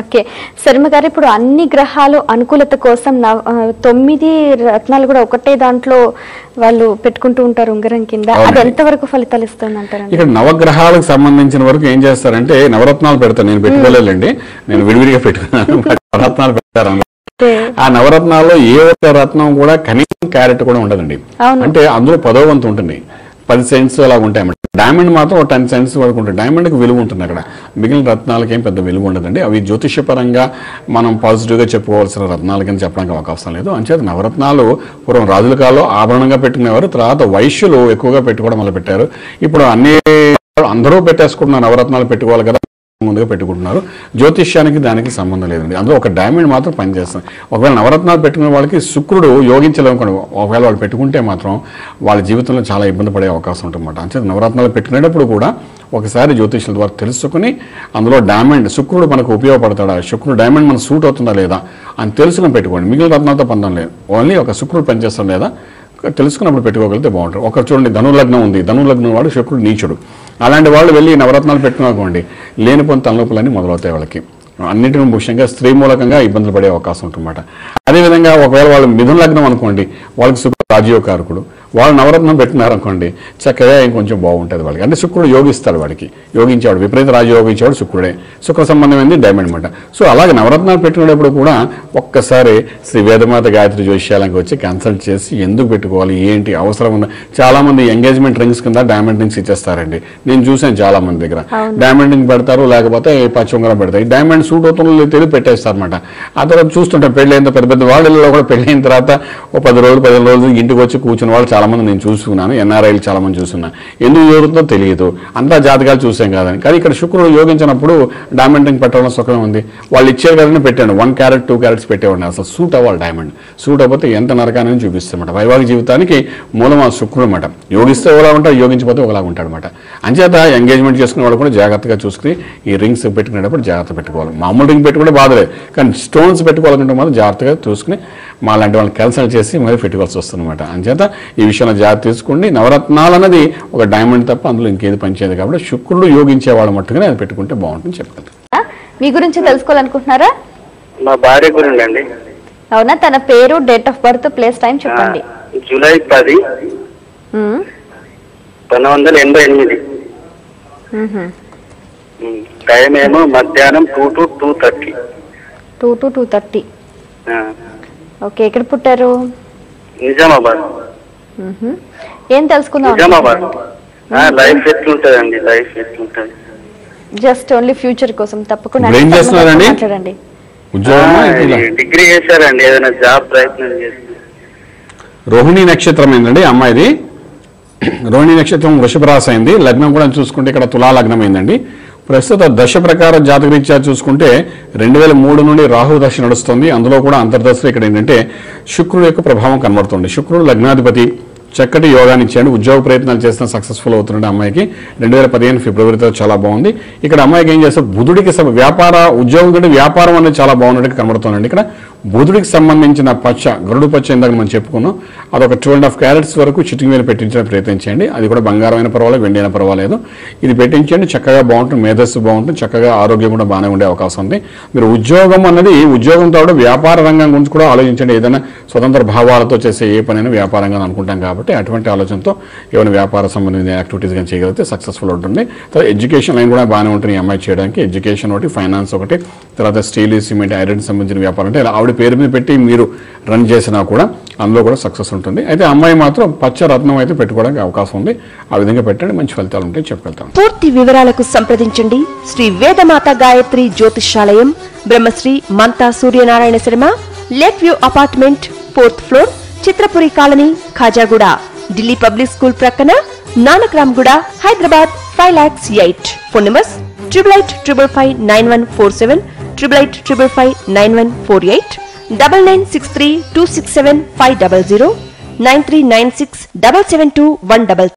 Okay Sharma గారు, ఇప్పుడు అన్ని గ్రహాలు అనుకూలత కోసం 9 రత్నాలు కూడా ఒకటే దాంట్లో వాళ్ళు పెట్టుకుంటూ ఉంటారు ఉంగరం కింద. అది ఎంతవరకు ఫలితాలు ఇస్తుంది అంటారు? ఇక్కడ నవగ్రహాలకు సంబంధించిన వరకు ఏం చేస్తారంటే నవరత్నాలు పెడతారు. నేను పెట్టుకోలేదండి, నేను విడివిడిగా పెట్టుకున్నాను. నవరత్నాలు పెడతారు. ఆ నవరత్నాల్లో ఏ ఒక్క రత్నం కూడా కనీసం క్యారెట్ కూడా ఉండదండి. అంటే అందులో 10వ వంతు ఉంటుంది, 10 సెంట్స్ అలా ఉంటాయి అన్నమాట. డైమండ్ మాత్రం 10 సెంట్స్ వరకు ఉంటుంది. డైమండ్కి విలువ ఉంటుంది. అక్కడ మిగిలిన రత్నాలకి ఏం పెద్ద విలువ ఉండదండి. అవి జ్యోతిష్యపరంగా మనం పాజిటివ్గా చెప్పుకోవాల్సిన రత్నాల కింద చెప్పడానికి అవకాశం లేదు. అంచేత నవరత్నాలు పూర్వం రాజుల కాలంలో ఆభరణంగా పెట్టుకునేవారు. తర్వాత వైశ్యులు ఎక్కువగా పెట్టుకోవడం మొదలు పెట్టారు. ఇప్పుడు అందరూ పెట్టేసుకుంటున్నారు, నవరత్నాలు పెట్టుకోవాలి కదా ముందుగా పెట్టుకుంటున్నారు. జ్యోతిష్యానికి దానికి సంబంధం లేదండి. అందులో ఒక డైమండ్ మాత్రం పనిచేస్తుంది. ఒకవేళ నవరత్నాలు పెట్టుకునే వాళ్ళకి శుక్రుడు యోగించలేమనుకోండి, ఒకవేళ వాళ్ళు పెట్టుకుంటే మాత్రం వాళ్ళ జీవితంలో చాలా ఇబ్బంది పడే అవకాశం ఉంటుందన్నమాట. అంటే నవరత్నాలు పెట్టుకునేటప్పుడు కూడా ఒకసారి జ్యోతిష్యుల ద్వారా తెలుసుకుని అందులో డైమండ్ శుక్రుడు మనకు ఉపయోగపడతాడా, శుక్రుడు డైమండ్ మనకు సూట్ అవుతుందా లేదా అని తెలుసుకుని పెట్టుకోండి. మిగిలిన రత్నాలతో పొందడం లేదు, ఓన్లీ ఒక శుక్రుడు పనిచేస్తాం లేదా తెలుసుకున్నప్పుడు పెట్టుకోగలిగితే బాగుంటుంది. ఒక చూడండి, ధనుర్లగ్నం ఉంది, ధనుర్లగ్నం వాడు శుక్రుడు నీచుడు. అలాంటి వాళ్ళు వెళ్ళి నవరత్నాలు పెట్టుకోకండి, లేనిపోయిన తలనొప్పులన్నీ మొదలవుతాయి వాళ్ళకి. అన్నింటినీ ముఖ్యంగా స్త్రీ మూలకంగా ఇబ్బందులు పడే అవకాశం ఉంటుందన్నమాట. అదేవిధంగా ఒకవేళ వాళ్ళు మిథున లగ్నం అనుకోండి, వాళ్ళకి శుక్రుడు రాజయోగకారకుడు, వాళ్ళు నవరత్నం పెట్టినారనుకోండి చక్కగా ఇంకొంచెం బాగుంటుంది వాళ్ళకి. అంటే శుక్రుడు యోగిస్తాడు, వాడికి యోగించేవాడు, విపరీత రాజయోగించేవాడు శుక్రుడే. శుక్ర సంబంధమైంది డైమండ్ అనమాట. సో అలాగే నవరత్నాలు పెట్టుకునేటప్పుడు కూడా ఒక్కసారి శ్రీ వేదమాత గాయత్రి జ్యోతిష్యాలకి వచ్చి కన్సల్ట్ చేసి ఎందుకు పెట్టుకోవాలి, ఏంటి అవసరం ఉందా. చాలా మంది ఎంగేజ్మెంట్ రింగ్స్ కింద డైమండ్ రింగ్స్ ఇచ్చేస్తారండి. నేను చూసాను చాలా మంది దగ్గర డైమండ్ రింగ్ పెడతారు, లేకపోతే పచ్చి ఉంగరం పెడతారు. ఈ డైమండ్ సూట్ అవుతుందో తెలియదు పెట్టేస్తారు అనమాట. ఆ తర్వాత చూస్తుంటాం పెళ్ళైన పెద్ద పెద్ద వాళ్ళలో కూడా పెళ్ళైన తర్వాత ఓ 10 రోజులు 15 రోజులు ఇంటికి వచ్చి కూర్చున్న వాళ్ళు చాలా మంది నేను చూసుకున్నాను. ఎన్ఆర్ఐలు చాలా మంది చూస్తున్నాను. ఎందుకు జరుగుతుందో తెలియదు, అంతా జాతకాలు చూసాం కాదని. కానీ ఇక్కడ శుక్రుడు యోగించినప్పుడు డైమండ్ రింగ్ పెట్టడం సుఖం ఉంది. వాళ్ళు ఇచ్చారు కదని పెట్టాను, 1 క్యారెట్ 2 క్యారెట్స్ పెట్టేవాడిని. అసలు సూట్ అవ్వాలి డైమండ్. సూట్ అవ్వకపోతే ఎంత నరకాన్ని చూపిస్తామన్నమాట. వైవాహిక జీవితానికి మూలం ఆ శుక్రుడు అనమాట. యోగిస్తే ఒకలా ఉంటాడు, యోగించిపోతే ఒకలా ఉంటాడు అనమాట. అంచేత ఎంగేజ్మెంట్ చేసుకునే వాళ్ళు కూడా జాగ్రత్తగా చూసుకుని ఈ రింగ్స్ పెట్టుకునేటప్పుడు జాగ్రత్త పెట్టుకోవాలి. మామూలు రింగ్ పెట్టుకుంటే బాధలేదు, కానీ స్టోన్స్ పెట్టుకోవాలంటే మాత్రం జాగ్రత్తగా చూసుకుని మా లాంటి వాళ్ళని కన్సల్ట్ చేసి మరి పెట్టుకోవాల్సి వస్తుంది అనమాట. అంచేత ఈ విషయంలో జాగ్రత్త తీసుకోండి. నవరత్నాలు అన్నది ఒక డైమండ్ తప్ప అందులో ఇంకేది పనిచేయదు కాబట్టి శుక్రుడు యోగించే వాళ్ళ మట్టుగానే అది పెట్టుకుంటే బాగుంటుంది చెప్పగలరు. మీ గురించి తెలుసుకోవాలనుకుంటున్నారా? మా భార్య గురించి అండి. అవునా? తన పేరు, date of birth, place, time చెప్పండి. జూలై 10, 1988. టైం ఏమో మధ్యాహ్నం 2 to 2:30. 2 to 2:30. ఓకే, ఎక్కడ పుట్టారు? నిజామాబాద్. ఏం తెలుసుకుందాం? నిజామాబాద్. లైఫ్ ఎట్లుంటదండి? లైఫ్ ఎట్లుంటది? జస్ట్ ఓన్లీ ఫ్యూచర్ కోసం. తప్పకుండా మాట్లాడండి. డిగ్రీ చేశారండి, ఏదైనా జాబ్ ప్రయత్నం చేస్తారు. రోహిణి నక్షత్రం ఏంటండి అమ్మాయిది? రోహిణి నక్షత్రం వృషభ రాశి అయింది. లగ్నం కూడా చూసుకుంటే ఇక్కడ తులా లగ్నం అయిందండి. ప్రస్తుత దశ ప్రకారం జాతకరీత్యా చూసుకుంటే 2003 నుండి రాహు దశ నడుస్తుంది. అందులో కూడా అంతర్దశలో ఇక్కడ ఏంటంటే శుక్రుడు యొక్క ప్రభావం కనబడుతుంది. శుక్రుడు లగ్నాధిపతి, చక్కటి యోగాన్ని ఇచ్చాడు. ఉద్యోగ ప్రయత్నాలు చేసిన సక్సెస్ఫుల్ అవుతుండే అమ్మాయికి 2015 ఫిబ్రవరితో చాలా బాగుంది. ఇక్కడ అమ్మాయికి ఏం చేస్తారు, బుధుడికి వ్యాపార ఉద్యోగం కంటే వ్యాపారం అనేది చాలా బాగున్నట్టు కనబడుతుందండి. ఇక్కడ బుధుడికి సంబంధించిన పచ్చ, గరుడు పచ్చ ఇందాక మనం చెప్పుకున్నాం, అదొక 2.5 క్యారెట్స్ వరకు చిటింగ్ మీద పెట్టించడం ప్రయత్నించండి. అది కూడా బంగారం అయినా పర్వాలేదు, వెండి అయినా పర్వాలేదు, ఇది పెట్టించండి. చక్కగా బాగుంటుంది, మేధస్సు బాగుంటుంది, చక్కగా ఆరోగ్యం కూడా బాగానే ఉండే అవకాశం ఉంది. మీరు ఉద్యోగం అన్నది ఉద్యోగంతో వ్యాపార రంగం గురించి కూడా ఆలోచించండి. ఏదైనా స్వతంత్ర భావాలతో చేసే ఏ పనైనా వ్యాపారంగా అనుకుంటాం కాబట్టి అటువంటి ఆలోచనతో ఏమైనా వ్యాపార సంబంధించిన యాక్టివిటీస్ కానీ చేయగలిగితే సక్సెస్ఫుల్ ఉంటుంది. తర్వాత ఎడ్యుకేషన్ లైన్ కూడా బాగానే ఉంటుంది ఈ అమ్మాయి చేయడానికి. ఎడ్యుకేషన్ ఒకటి, ఫైనాన్స్ ఒకటి, తర్వాత స్టీల్, సిమెంట్, ఐరన్ సంబంధించిన వ్యాపారం అంటే ఆవిడ పేరు మీద పెట్టి మీరు రన్ చేసినా కూడా అందులో కూడా సక్సెస్ ఉంటుంది. అయితే అమ్మాయి మాత్రం పచ్చ రత్నం అయితే పెట్టుకోవడానికి అవకాశం ఉంది. ఆ విధంగా పెట్టండి, మంచి ఫలితాలు ఉంటాయి చెప్పగలుగుతాం. పూర్తి వివరాలకు సంప్రదించండి Shri Vedamata Gayatri Jyotishalayam, Brahmashri Mantha Suryanarayana Sharma, lake view apartment, 4th floor, Chitrapuri colony, Khajaguda, Delhi public school ప్రక్కన, నానక్రామ్ గూడ, హైదరాబాద్ 5,08,000. Phone numbers 8855591147, 8855591148, 9963267500, 9396772133.